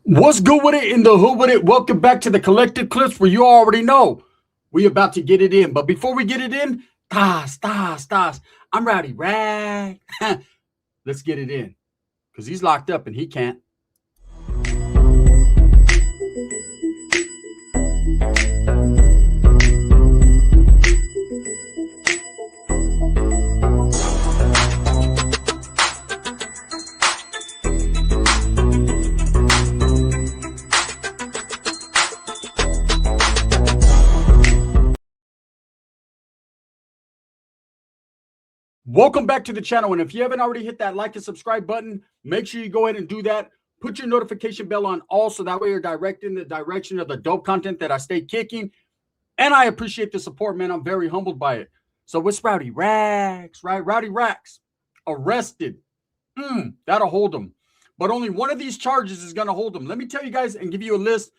What's good with it in the hood with it? Welcome back to the collected clips where you already know we about to get it in. But before we get it in, I'm Rowdy Rag. Let's get it in because he's locked up and he can't. Welcome back to the channel. And if you haven't already hit that like and subscribe button, make sure you go ahead and do that. Put your notification bell on all so that way you're directed in the direction of the dope content that I stay kicking. And I appreciate the support, man. I'm very humbled by it. So what's Rowdy Rags, right? Rowdy Rags arrested. That'll hold him. But only one of these charges is going to hold him. Let me tell you guys and give you a list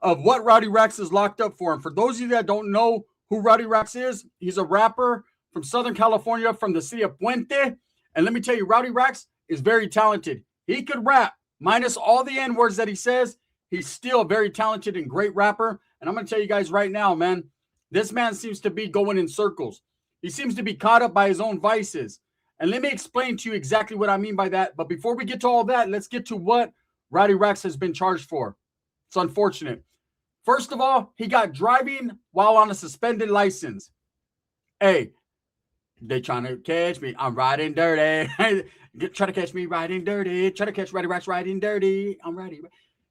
of what Rowdy Rags is locked up for. And for those of you that don't know who Rowdy Rags is, he's a rapper from Southern California, from the city of Puente. And let me tell you, Rowdy Rags is very talented. He could rap, minus all the N-words that he says. He's still a very talented and great rapper. And I'm going to tell you guys right now, man, this man seems to be going in circles. He seems to be caught up by his own vices. And let me explain to you exactly what I mean by that. But before we get to all that, let's get to what Rowdy Rags has been charged for. It's unfortunate. First of all, he got driving while on a suspended license. Hey, they trying to catch me. I'm riding dirty. Try to catch me riding dirty. Try to catch Rowdy Rags riding dirty. I'm ready.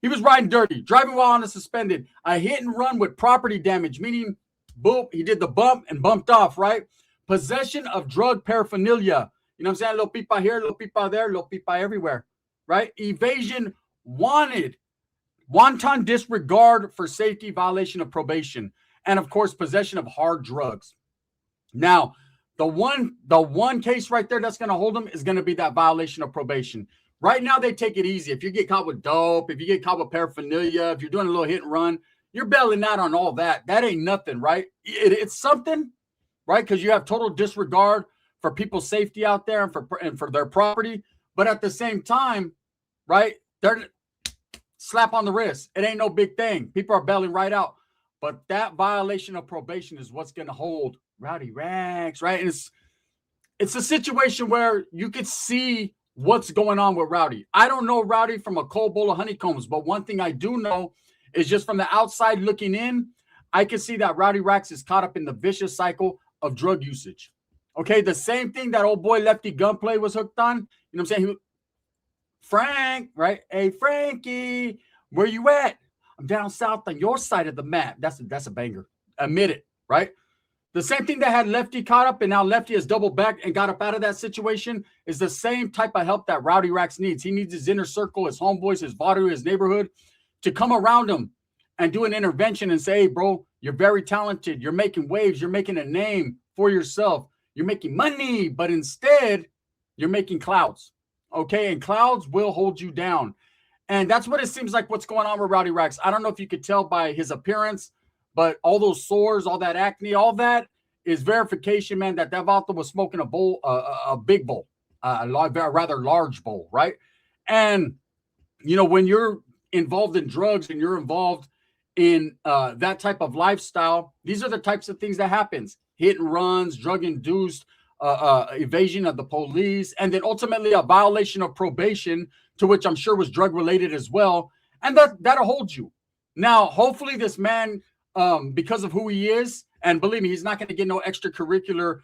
He was riding dirty, driving while on a suspended. A hit and run with property damage, meaning, boom, he did the bump and bumped off, right? Possession of drug paraphernalia. You know what I'm saying? Little pipa here, little pipa there, little pipa everywhere, right? Evasion wanted. Wanton disregard for safety, violation of probation. And, of course, possession of hard drugs. Now, the one case right there that's going to hold him is going to be that violation of probation. Right now, they take it easy. If you get caught with dope, if you get caught with paraphernalia, if you're doing a little hit and run, you're bailing out on all that. That ain't nothing, right? It's something, right? Because you have total disregard for people's safety out there and for their property. But at the same time, right, they're slap on the wrist. It ain't no big thing. People are bailing right out. But that violation of probation is what's going to hold Rowdy Rags, right? And it's a situation where you could see what's going on with Rowdy. I don't know Rowdy from a cold bowl of honeycombs, but one thing I do know is just from the outside looking in, I can see that Rowdy Rags is caught up in the vicious cycle of drug usage. Okay, the same thing that old boy Lefty Gunplay was hooked on. You know what I'm saying? Frank, right? Hey, Frankie, where you at? I'm down south on your side of the map. That's a banger. Admit it, right? The same thing that had Lefty caught up and now Lefty has doubled back and got up out of that situation is the same type of help that Rowdy Rags needs. He needs his inner circle, his homeboys, his vadu, his neighborhood to come around him and do an intervention and say, hey, bro, you're very talented. You're making waves. You're making a name for yourself. You're making money, but instead you're making clouds. Okay, and clouds will hold you down. And that's what it seems like what's going on with Rowdy Rags. I don't know if you could tell by his appearance, but all those sores, all that acne, all that is verification, man, that vato was smoking a bowl, a big bowl, a rather large bowl, right? And, you know, when you're involved in drugs and you're involved in that type of lifestyle, these are the types of things that happens. Hit and runs, drug-induced, evasion of the police, and then ultimately a violation of probation, to which I'm sure was drug-related as well. And that'll hold you. Now, hopefully this man, because of who he is, and believe me, he's not going to get no extracurricular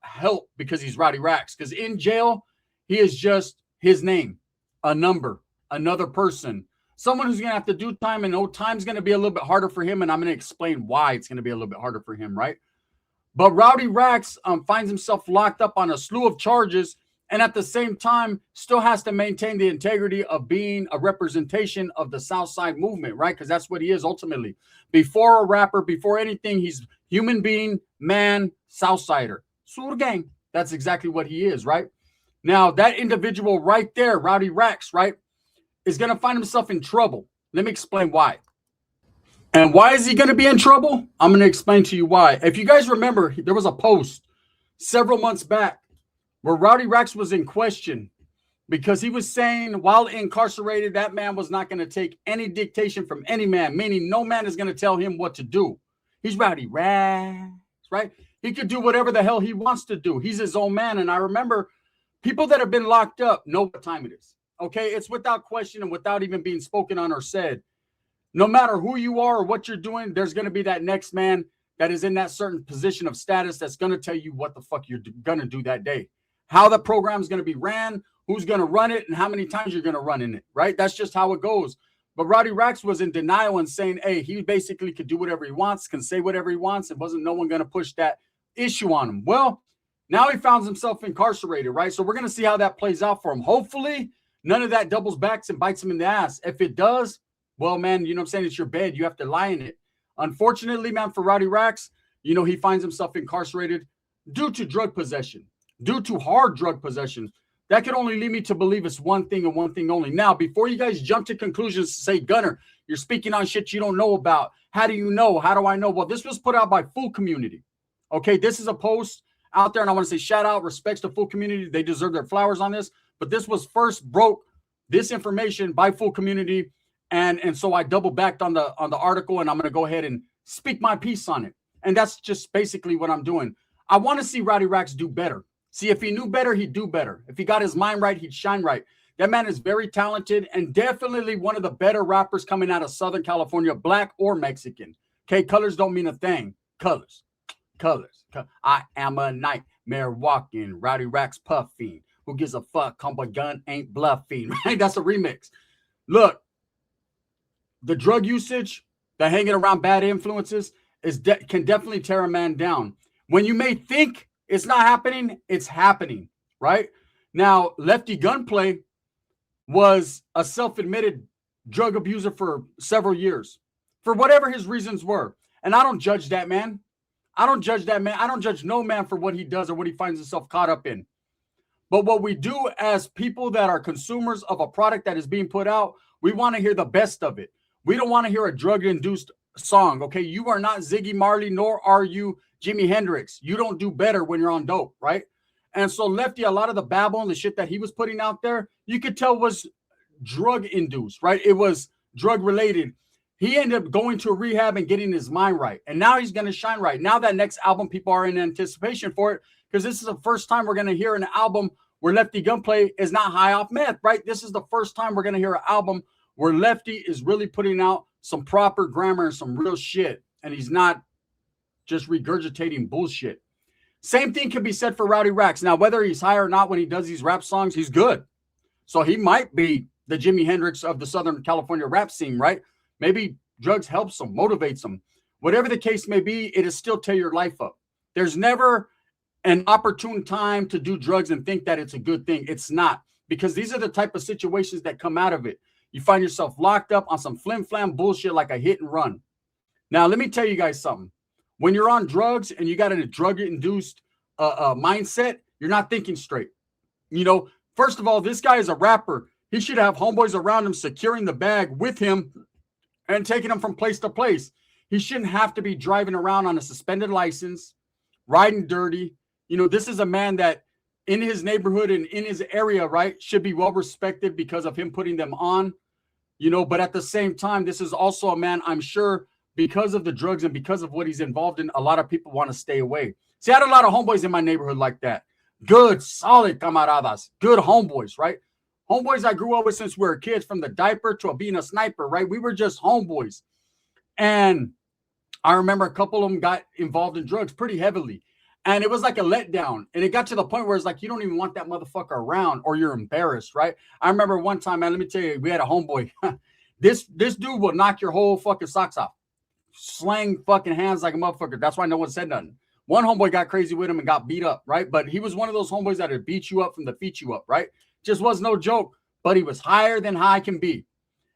help because he's Rowdy Rags. Because in jail, he is just his name, a number, another person, someone who's going to have to do time, and time's going to be a little bit harder for him. And I'm going to explain why it's going to be a little bit harder for him, right? But Rowdy Rags finds himself locked up on a slew of charges, and at the same time still has to maintain the integrity of being a representation of the Southside movement, right? Because that's what he is ultimately. Before a rapper, before anything, he's human being, man, Southsider. Sur gang. That's exactly what he is, right? Now, that individual right there, Rowdy Rags, right, is going to find himself in trouble. Let me explain why. And why is he going to be in trouble? I'm going to explain to you why. If you guys remember, there was a post several months back where Rowdy Rags was in question because he was saying while incarcerated, that man was not going to take any dictation from any man, meaning no man is going to tell him what to do. He's Rowdy Rax, right? He could do whatever the hell he wants to do. He's his own man. And I remember people that have been locked up know what time it is. Okay, it's without question and without even being spoken on or said. No matter who you are or what you're doing, there's going to be that next man that is in that certain position of status that's going to tell you what the fuck you're going to do that day, how the program is going to be ran, who's going to run it, and how many times you're going to run in it, right? That's just how it goes. But Rowdy Rax was in denial and saying, hey, he basically could do whatever he wants, can say whatever he wants, and wasn't no one going to push that issue on him. Well, now he finds himself incarcerated, right? So we're going to see how that plays out for him. Hopefully, none of that doubles back and bites him in the ass. If it does, well, man, you know what I'm saying? It's your bed. You have to lie in it. Unfortunately, man, for Rowdy Rax, you know, he finds himself incarcerated due to drug possession, due to hard drug possession. That could only lead me to believe it's one thing and one thing only. Now, before you guys jump to conclusions, say, Gunner, you're speaking on shit you don't know about. How do you know? How do I know? Well, this was put out by Full Community. Okay, this is a post out there, and I want to say shout out, respects to Full Community. They deserve their flowers on this. But this was first broke, this information by Full Community. And so I double backed on the article, and I'm going to go ahead and speak my piece on it. And that's just basically what I'm doing. I want to see Rowdy Rax do better. See, if he knew better, he'd do better. If he got his mind right, he'd shine right. That man is very talented and definitely one of the better rappers coming out of Southern California, black or Mexican. Okay, colors don't mean a thing. Colors. I am a nightmare walking, Rowdy Rax puffing. Who gives a fuck? Comp a gun ain't bluffing. Right? That's a remix. Look, the drug usage, the hanging around bad influences can definitely tear a man down. When you may think it's not happening, it's happening, right? Now, Lefty Gunplay was a self-admitted drug abuser for several years, for whatever his reasons were. And I don't judge that man. I don't judge no man for what he does or what he finds himself caught up in. But what we do as people that are consumers of a product that is being put out, we want to hear the best of it. We don't want to hear a drug-induced song, okay? You are not Ziggy Marley, nor are you Jimi Hendrix. You don't do better when you're on dope, right? And so Lefty, a lot of the babble and the shit that he was putting out there, you could tell was drug-induced, right? It was drug-related. He ended up going to a rehab and getting his mind right. And now he's going to shine right. Now that next album, people are in anticipation for it because this is the first time we're going to hear an album where Lefty Gunplay is not high off meth, right? This is the first time we're going to hear an album where Lefty is really putting out some proper grammar and some real shit. And he's not just regurgitating bullshit. Same thing can be said for Rowdy Rax. Now, whether he's high or not when he does these rap songs, he's good. So he might be the Jimi Hendrix of the Southern California rap scene, right? Maybe drugs helps him, motivates him. Whatever the case may be, it'll still tear your life up. There's never an opportune time to do drugs and think that it's a good thing. It's not, because these are the type of situations that come out of it. You find yourself locked up on some flim-flam bullshit like a hit and run. Now, let me tell you guys something. When you're on drugs and you got a drug-induced mindset, you're not thinking straight. You know, first of all, this guy is a rapper. He should have homeboys around him securing the bag with him and taking him from place to place. He shouldn't have to be driving around on a suspended license, riding dirty. You know, this is a man that in his neighborhood and in his area, right, should be well respected because of him putting them on, you know, but at the same time, this is also a man, I'm sure, because of the drugs and because of what he's involved in, a lot of people want to stay away. See, I had a lot of homeboys in my neighborhood like that. Good, solid camaradas, good homeboys, right? Homeboys I grew up with since we were kids, from the diaper to being a sniper, right? We were just homeboys. And I remember a couple of them got involved in drugs pretty heavily. And it was like a letdown. And it got to the point where it's like, you don't even want that motherfucker around or you're embarrassed, right? I remember one time, man, let me tell you, we had a homeboy. This dude will knock your whole fucking socks off. Slang fucking hands like a motherfucker. That's why no one said nothing. One homeboy got crazy with him and got beat up, right? But he was one of those homeboys that would beat you up from the feet you up, right? Just was no joke, but he was higher than high can be.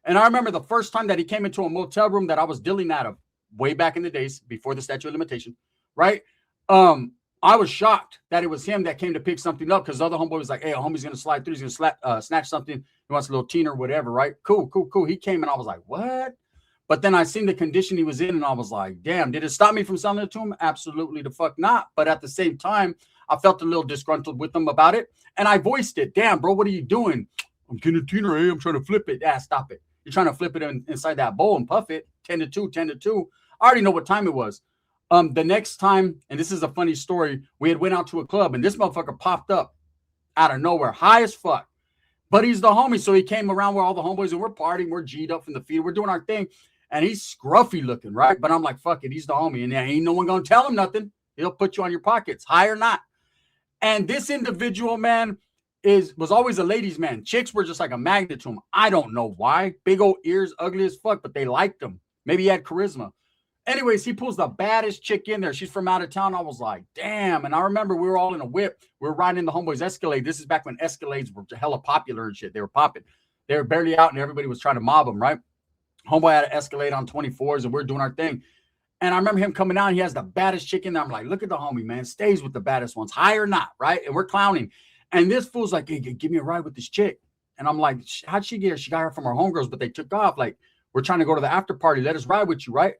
And I remember the first time that he came into a motel room that I was dealing out of way back in the days before the statute of limitation, right? I was shocked that it was him that came to pick something up because the other homeboy was like, hey, a homie's going to slide through. He's going to snatch something. He wants a little teen or whatever, right? Cool. He came and I was like, what? But then I seen the condition he was in and I was like, damn, did it stop me from selling it to him? Absolutely the fuck not. But at the same time, I felt a little disgruntled with him about it. And I voiced it. Damn, bro, what are you doing? I'm getting a tuner, I'm trying to flip it. Yeah, stop it. You're trying to flip it inside that bowl and puff it. 10 to 2, 10 to 2. I already know what time it was. The next time, and this is a funny story, we had went out to a club and this motherfucker popped up out of nowhere, high as fuck. But he's the homie, so he came around where all the homeboys, and we're partying, we're G'd up from the field, we're doing our thing, and he's scruffy looking, right? But I'm like, fuck it, he's the homie, and there ain't no one gonna tell him nothing. He'll put you on your pockets, high or not. And this individual, man, was always a ladies' man. Chicks were just like a magnet to him. I don't know why. Big old ears, ugly as fuck, but they liked him. Maybe he had charisma. Anyways, he pulls the baddest chick in there. She's from out of town. I was like, damn. And I remember we were all in a whip. We were riding in the homeboys Escalade. This is back when Escalades were hella popular and shit. They were popping. They were barely out and everybody was trying to mob them, right? Homeboy had an Escalade on 24s and we're doing our thing. And I remember him coming out. He has the baddest chick in there. I'm like, look at the homie, man. Stays with the baddest ones, high or not, right? And we're clowning. And this fool's like, hey, give me a ride with this chick. And I'm like, how'd she get her? She got her from her homegirls, but they took off. Like, we're trying to go to the after party. Let us ride with you, right?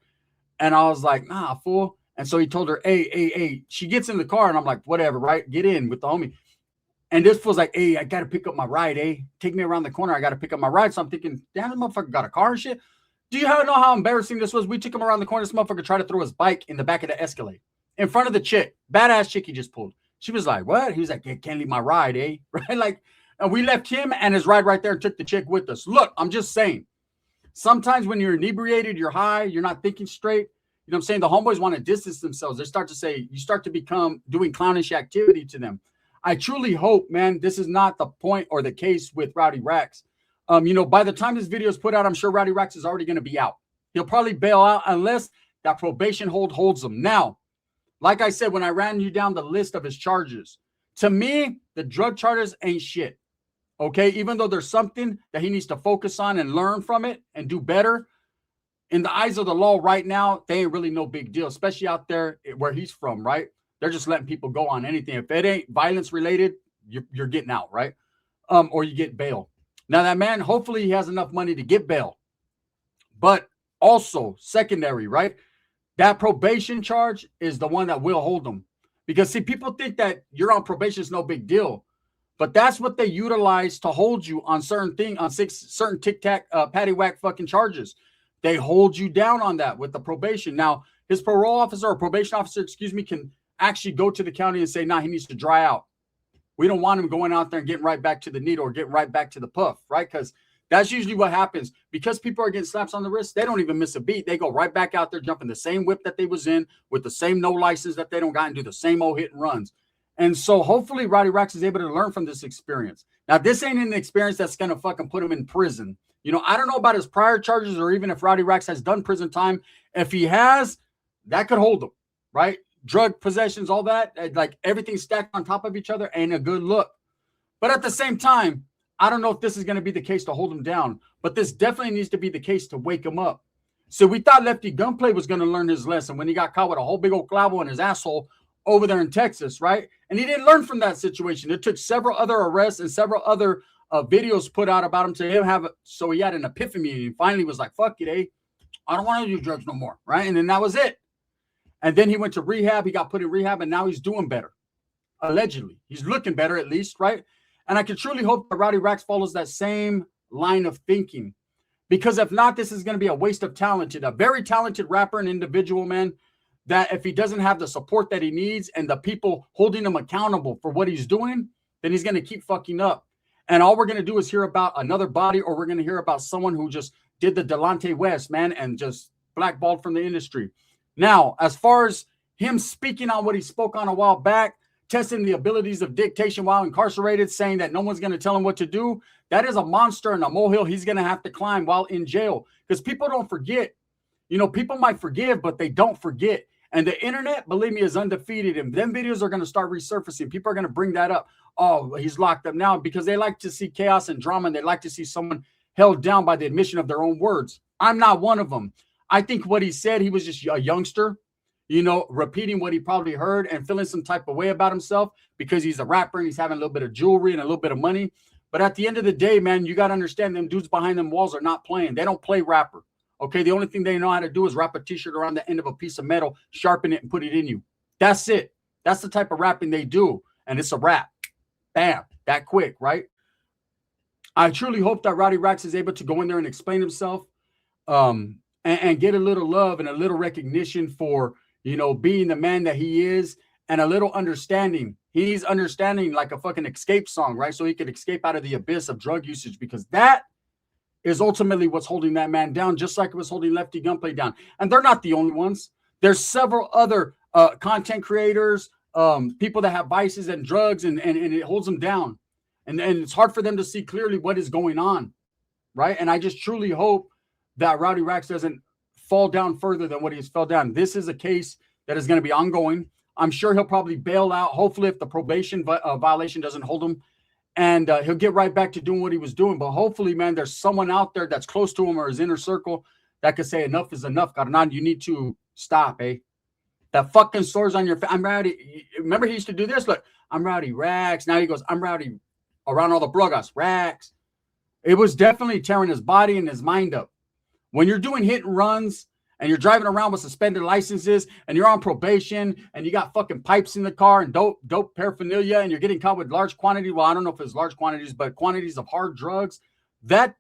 And I was like, nah, fool. And so he told her, hey. She gets in the car, and I'm like, whatever, right? Get in with the homie. And this fool's like, hey, I got to pick up my ride, eh? Take me around the corner. I got to pick up my ride. So I'm thinking, damn, this motherfucker got a car and shit. Do you know how embarrassing this was? We took him around the corner. This motherfucker tried to throw his bike in the back of the Escalade in front of the chick. Badass chick he just pulled. She was like, what? He was like, can't leave my ride, eh? Right? Like, and we left him and his ride right there and took the chick with us. Look, I'm just saying. Sometimes when you're inebriated, you're high, you're not thinking straight. You know what I'm saying? The homeboys want to distance themselves. They start to say, you start to become doing clownish activity to them. I truly hope, man, this is not the point or the case with Rowdy Rax. You know, by the time this video is put out, I'm sure Rowdy Rax is already going to be out. He'll probably bail out unless that probation hold holds him. Now, like I said, when I ran you down the list of his charges, to me, the drug charges ain't shit. Okay, even though there's something that he needs to focus on and learn from it and do better, in the eyes of the law right now, they ain't really no big deal, especially out there where he's from, right? They're just letting people go on anything. If it ain't violence related, you're getting out, right? Or you get bail. Now that man, hopefully he has enough money to get bail. But also secondary, right? That probation charge is the one that will hold him. Because see, people think that you're on probation is no big deal. But that's what they utilize to hold you on certain tic-tac, patty-whack fucking charges. They hold you down on that with the probation. Now, his parole officer or probation officer, can actually go to the county and say, nah, he needs to dry out. We don't want him going out there and getting right back to the needle or getting right back to the puff, right? Because that's usually what happens. Because people are getting slaps on the wrist, they don't even miss a beat. They go right back out there, jumping the same whip that they was in with the same no license that they don't got and do the same old hit and runs. And so hopefully Rowdy Rax is able to learn from this experience. Now, this ain't an experience that's going to fucking put him in prison. You know, I don't know about his prior charges or even if Rowdy Rax has done prison time. If he has, that could hold him, right? Drug possessions, all that, like everything stacked on top of each other ain't a good look. But at the same time, I don't know if this is going to be the case to hold him down, but this definitely needs to be the case to wake him up. So we thought Lefty Gunplay was going to learn his lesson when he got caught with a whole big old clavo in his asshole over there in Texas, right? And he didn't learn from that situation. It took several other arrests and several other videos put out about him to him have, so he had an epiphany and he finally was like, fuck it, eh? I don't want to do drugs no more, right? And then that was it. And then he went to rehab. He got put in rehab and now he's doing better. Allegedly. He's looking better at least, right? And I can truly hope that Rowdy Rax follows that same line of thinking. Because if not, this is going to be a waste of a very talented rapper and individual, man, that if he doesn't have the support that he needs and the people holding him accountable for what he's doing, then he's going to keep fucking up. And all we're going to do is hear about another body, or we're going to hear about someone who just did the Delonte West, man, and just blackballed from the industry. Now, as far as him speaking on what he spoke on a while back, testing the abilities of dictation while incarcerated, saying that no one's going to tell him what to do, that is a monster and a molehill he's going to have to climb while in jail. Because people don't forget. You know, people might forgive, but they don't forget. And the internet, believe me, is undefeated. And them videos are going to start resurfacing. People are going to bring that up. Oh, he's locked up now, because they like to see chaos and drama. And they like to see someone held down by the admission of their own words. I'm not one of them. I think what he said, he was just a youngster, you know, repeating what he probably heard and feeling some type of way about himself because he's a rapper and he's having a little bit of jewelry and a little bit of money. But at the end of the day, man, you got to understand them dudes behind them walls are not playing. They don't play rapper. Okay, the only thing they know how to do is wrap a t-shirt around the end of a piece of metal, sharpen it, and put it in you. That's it. That's the type of rapping they do. And it's a rap. Bam. That quick, right? I truly hope that Rowdy Rax is able to go in there and explain himself, and get a little love and a little recognition for, being the man that he is, and a little understanding. He's understanding like a fucking escape song, right? So he could escape out of the abyss of drug usage, because that is ultimately what's holding that man down, just like it was holding Lefty Gunplay down. And they're not the only ones. There's several other content creators, people that have vices and drugs, and it holds them down. And it's hard for them to see clearly what is going on, right? And I just truly hope that Rowdy Rax doesn't fall down further than what he's fell down. This is a case that is going to be ongoing. I'm sure he'll probably bail out, hopefully, if the probation violation doesn't hold him. And he'll get right back to doing what he was doing. But hopefully, man, there's someone out there that's close to him or his inner circle that could say enough is enough. Carnal, you need to stop, eh? That fucking sores on your face. I'm Rowdy. Remember he used to do this? Look, I'm Rowdy Rax. Now he goes, I'm Rowdy around all the bloggers, Rax. It was definitely tearing his body and his mind up. When you're doing hit and runs and you're driving around with suspended licenses and you're on probation and you got fucking pipes in the car and dope paraphernalia, and you're getting caught with large quantities. Well, I don't know if it's large quantities, but quantities of hard drugs. That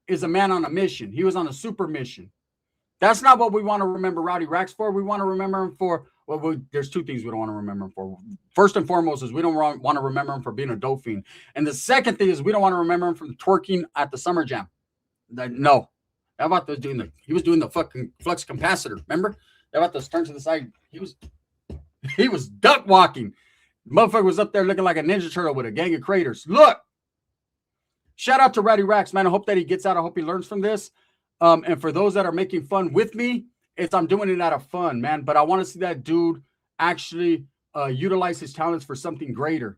is a man on a mission. He was on a super mission. That's not what we want to remember Rowdy Rax for. We want to remember him for, there's two things we don't want to remember him for. First and foremost is we don't want to remember him for being a dope fiend. And the second thing is we don't want to remember him for twerking at the Summer Jam. No. How about he was doing the fucking flux capacitor, remember? How about turn to the side? He was duck walking. Motherfucker was up there looking like a Ninja Turtle with a gang of craters. Look. Shout out to Rowdy Rax, man. I hope that he gets out. I hope he learns from this. And for those that are making fun with me, I'm doing it out of fun, man. But I want to see that dude actually utilize his talents for something greater.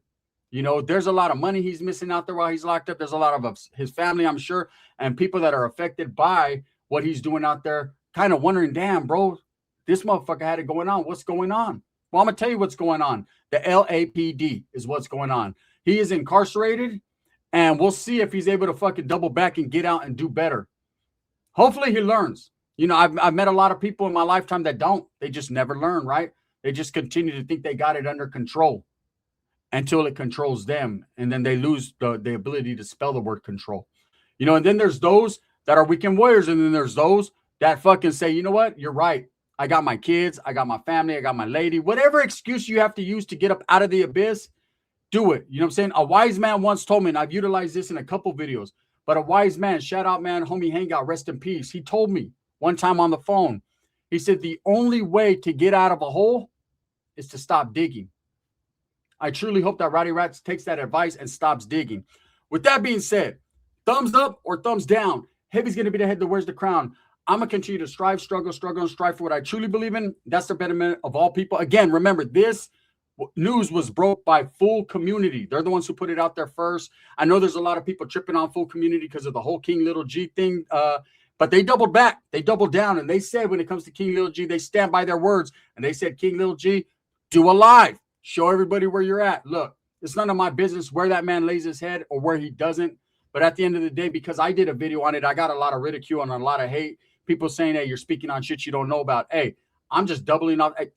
There's a lot of money he's missing out there while he's locked up. There's a lot of his family, I'm sure, and people that are affected by what he's doing out there, kind of wondering, damn, bro, this motherfucker had it going on. What's going on? Well, I'm going to tell you what's going on. The LAPD is what's going on. He is incarcerated, and we'll see if he's able to fucking double back and get out and do better. Hopefully he learns. I've met a lot of people in my lifetime that don't. They just never learn, right? They just continue to think they got it under control until it controls them. And then they lose the ability to spell the word control. And then there's those that are weekend warriors. And then there's those that fucking say, you know what? You're right. I got my kids. I got my family. I got my lady. Whatever excuse you have to use to get up out of the abyss, do it. You know what I'm saying? A wise man once told me, and I've utilized this in a couple videos, but a wise man, shout out, man, homie Hangout, rest in peace. He told me one time on the phone, he said, the only way to get out of a hole is to stop digging. I truly hope that Rowdy Rax takes that advice and stops digging. With that being said, thumbs up or thumbs down. Heavy's going to be the head that wears the crown. I'm going to continue to strive, struggle, and strive for what I truly believe in. That's the betterment of all people. Again, remember, this news was broke by Full Community. They're the ones who put it out there first. I know there's a lot of people tripping on Full Community because of the whole King Little G thing. But they doubled back. They doubled down. And they said when it comes to King Little G, they stand by their words. And they said, King Little G, do a live. Show everybody where you're at. Look, it's none of my business where that man lays his head or where he doesn't. But at the end of the day, because I did a video on it, I got a lot of ridicule and a lot of hate. People saying, hey, you're speaking on shit you don't know about. Hey, I'm just doubling off. Hey,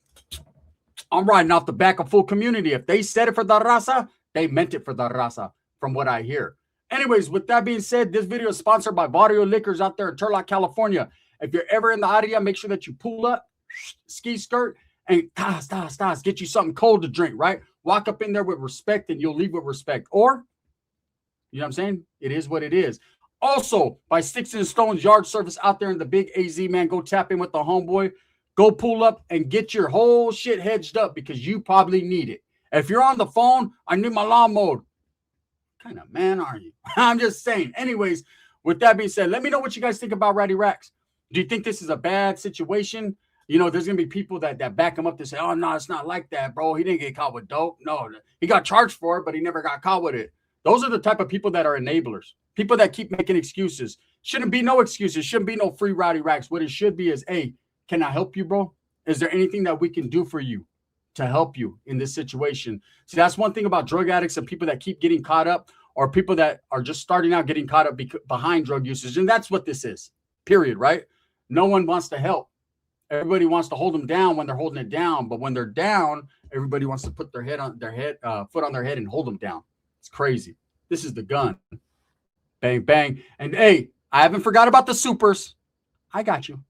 I'm riding off the back of Full Community. If they said it for the raza, they meant it for the raza, from what I hear. Anyways, with that being said, this video is sponsored by Barrio Liquors out there in Turlock, California. If you're ever in the area, make sure that you pull up, ski skirt, and get you something cold to drink, right? Walk up in there with respect and you'll leave with respect. Or, you know what I'm saying? It is what it is. Also, by Sticks and Stones Yard Service out there in the big AZ, man, go tap in with the homeboy. Go pull up and get your whole shit hedged up because you probably need it. If you're on the phone, I need my lawn mowed. What kind of man are you? I'm just saying. Anyways, with that being said, let me know what you guys think about Rowdy Rax. Do you think this is a bad situation? There's going to be people that back him up to say, oh, no, it's not like that, bro. He didn't get caught with dope. No, he got charged for it, but he never got caught with it. Those are the type of people that are enablers. People that keep making excuses. Shouldn't be no excuses. Shouldn't be no free Rowdy Rax. What it should be is, hey, can I help you, bro? Is there anything that we can do for you to help you in this situation? See, that's one thing about drug addicts and people that keep getting caught up, or people that are just starting out getting caught up behind drug usage. And that's what this is, period, right? No one wants to help. Everybody wants to hold them down when they're holding it down, but when they're down, everybody wants to put their foot on their head and hold them down. It's crazy. This is the gun. Bang, bang. And hey, I haven't forgot about the supers. I got you.